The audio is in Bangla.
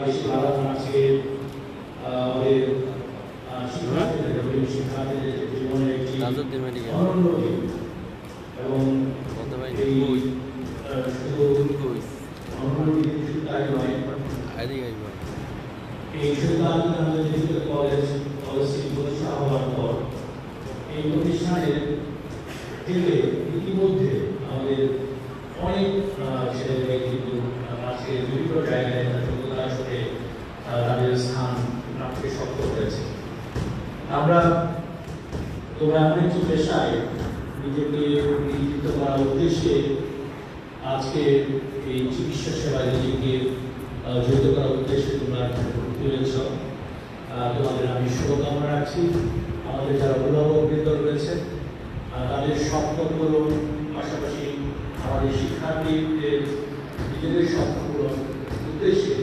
আজকে আমাদের শিক্ষার্থীদের জীবনের একটি অনন্য দিন এবং এই শুধু অনন্য দিন শুধু তাই নয়, এই সিদ্ধান্ত ডিজিটাল কলেজ প্রতিষ্ঠা হওয়ার পর এই প্রতিষ্ঠানের থেকে ইতিমধ্যে আমাদের অনেক ছেলেমেয়ে কিন্তু আজকে বিভিন্ন জায়গায় আসলে তাদের স্থান রাখতে সক্ষম হয়েছে। তোমরা এমন একটি পেশায় নিজেকে নিয়োজিত করার উদ্দেশ্যে আজকে এই চিকিৎসা সেবায় নিজেকে জড়িত করার উদ্দেশ্যে তোমরা ভর্তি হয়েছ। তোমাদের আমি শুভকামনা রাখছি। আমাদের যারা অভিভাবকবৃন্দ রয়েছে তাদের স্বপ্ন পূরণ, পাশাপাশি আমাদের শিক্ষার্থীদের নিজেদের স্বপ্ন পূরণ উদ্দেশ্যে